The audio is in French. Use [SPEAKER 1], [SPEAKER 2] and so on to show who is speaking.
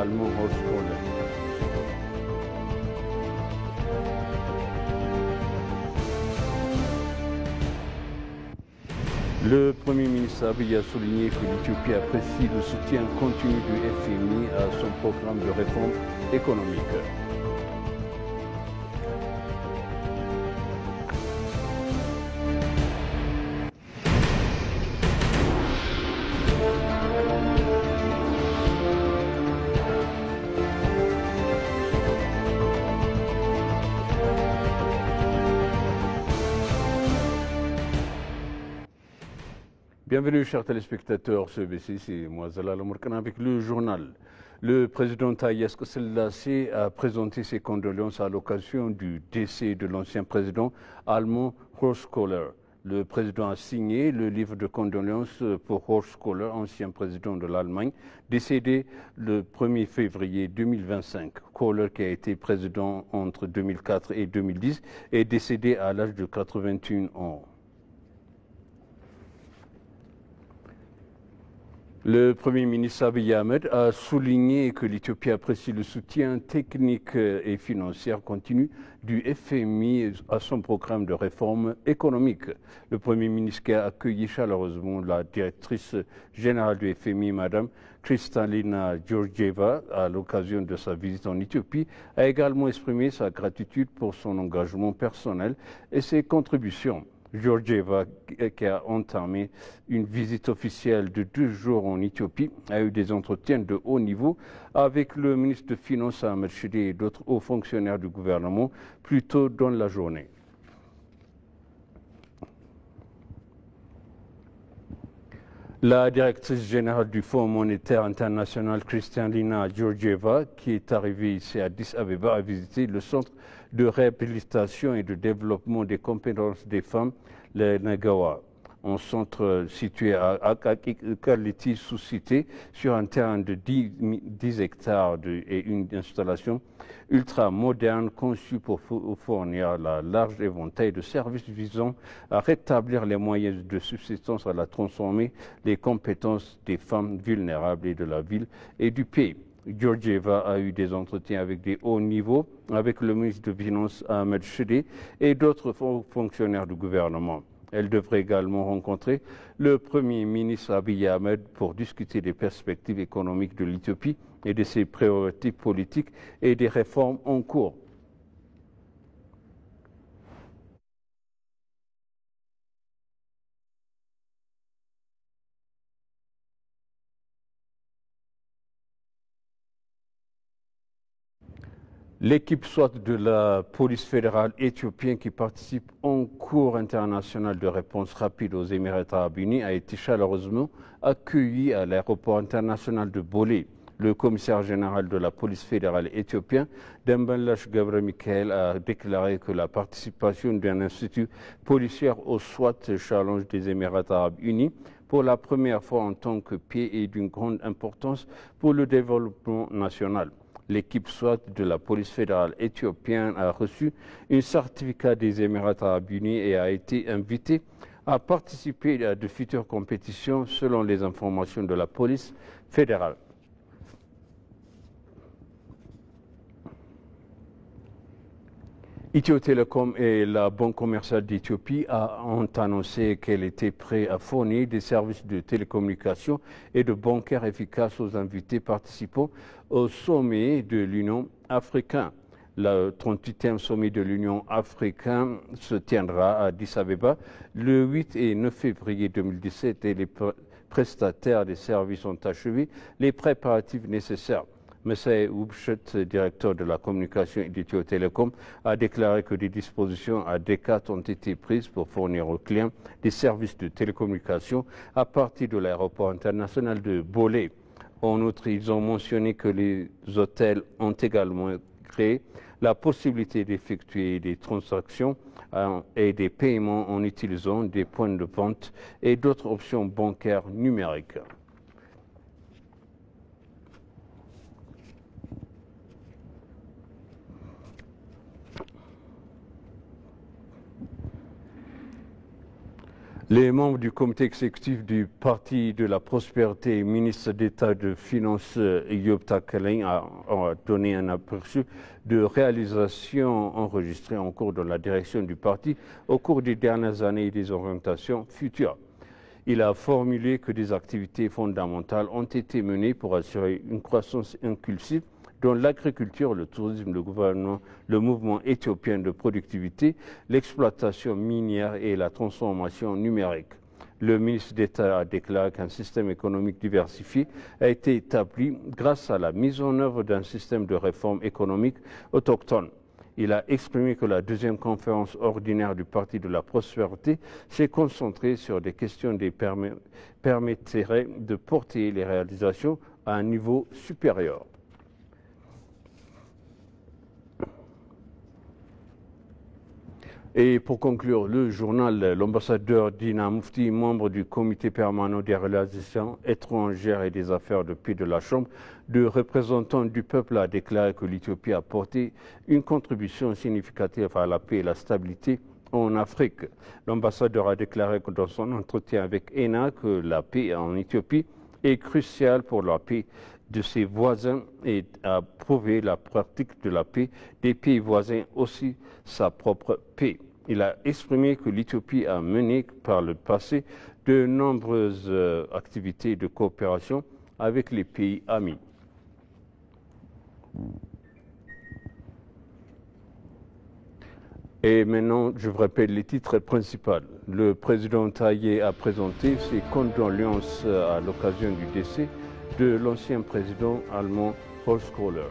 [SPEAKER 1] allemand Horst Kohler. Le Premier ministre Abiy a souligné que l'Éthiopie apprécie le soutien continu du FMI à son programme de réforme économique. Bienvenue, chers téléspectateurs, ce BC, c'est moi Zalal Mourkana avec le journal. Le président Haïlé Selassie a présenté ses condoléances à l'occasion du décès de l'ancien président allemand Horst Kohler. Le président a signé le livre de condoléances pour Horst Kohler, ancien président de l'Allemagne, décédé le 1er février 2025. Kohler, qui a été président entre 2004 et 2010, est décédé à l'âge de 81 ans. Le Premier ministre Abiy Ahmed a souligné que l'Éthiopie apprécie le soutien technique et financier continu du FMI à son programme de réforme économique. Le Premier ministre qui a accueilli chaleureusement la directrice générale du FMI, Mme Kristalina Georgieva, à l'occasion de sa visite en Éthiopie, a également exprimé sa gratitude pour son engagement personnel et ses contributions. Georgieva, qui a entamé une visite officielle de 2 jours en Éthiopie, a eu des entretiens de haut niveau avec le ministre des Finances Ahmed Shide et d'autres hauts fonctionnaires du gouvernement plus tôt dans la journée. La directrice générale du Fonds monétaire international, Kristalina Georgieva, qui est arrivée ici à Addis Abeba, a visité le centre de réhabilitation et de développement des compétences des femmes, le Nagawa, un centre situé à Kaliti, sous-cité, sur un terrain de 10 hectares et une installation ultra moderne conçue pour fournir la large éventail de services visant à rétablir les moyens de subsistance, à la transformer les compétences des femmes vulnérables et de la ville et du pays. Georgieva a eu des entretiens avec des hauts niveaux, avec le ministre des Finances Ahmed Shide et d'autres fonctionnaires du gouvernement. Elle devrait également rencontrer le Premier ministre Abiy Ahmed pour discuter des perspectives économiques de l'Éthiopie et de ses priorités politiques et des réformes en cours. L'équipe SWAT de la police fédérale éthiopienne qui participe en cours international de réponse rapide aux Émirats arabes unis a été chaleureusement accueillie à l'aéroport international de Bolé. Le commissaire général de la police fédérale éthiopienne, Dembanlash Gabre Michael, a déclaré que la participation d'un institut policier au SWAT Challenge des Émirats arabes unis pour la première fois en tant que pied est d'une grande importance pour le développement national. L'équipe SWAT de la police fédérale éthiopienne a reçu un certificat des Émirats arabes unis et a été invitée à participer à de futures compétitions selon les informations de la police fédérale. Ethio Telecom et la Banque commerciale d'Éthiopie ont annoncé qu'elle était prête à fournir des services de télécommunications et de bancaires efficaces aux invités participant au sommet de l'Union africaine. Le 38e sommet de l'Union africaine se tiendra à Addis Abeba le 8 et 9 février 2017 et les prestataires des services ont achevé les préparatifs nécessaires. Messaï Oubchet, directeur de la communication d'Ethio Telecom, a déclaré que des dispositions adéquates ont été prises pour fournir aux clients des services de télécommunication à partir de l'aéroport international de Bolé. En outre, ils ont mentionné que les hôtels ont également créé la possibilité d'effectuer des transactions et des paiements en utilisant des points de vente et d'autres options bancaires numériques. Les membres du comité exécutif du Parti de la Prospérité et ministre d'État de Finances Yop Takelin ont donné un aperçu de réalisations enregistrées en cours dans la direction du parti au cours des dernières années et des orientations futures. Il a formulé que des activités fondamentales ont été menées pour assurer une croissance impulsive dans l'agriculture, le tourisme, le mouvement éthiopien de productivité, l'exploitation minière et la transformation numérique. Le ministre d'État a déclaré qu'un système économique diversifié a été établi grâce à la mise en œuvre d'un système de réforme économique autochtone. Il a exprimé que la deuxième conférence ordinaire du Parti de la Prospérité s'est concentrée sur des questions qui permettraient de porter les réalisations à un niveau supérieur. Et pour conclure, le journal, l'ambassadeur Dina Mufti, membre du comité permanent des relations étrangères et des affaires de paix de la Chambre de représentants du peuple, a déclaré que l'Éthiopie a apporté une contribution significative à la paix et la stabilité en Afrique. L'ambassadeur a déclaré que dans son entretien avec ENA que la paix en Éthiopie est cruciale pour la paix de ses voisins et a prouvé la pratique de la paix des pays voisins aussi sa propre paix. Il a exprimé que l'Éthiopie a mené par le passé de nombreuses activités de coopération avec les pays amis. Et maintenant, je vous rappelle les titres principaux. Le président Taye a présenté ses condoléances à l'occasion du décès de l'ancien président allemand Horst Kohler.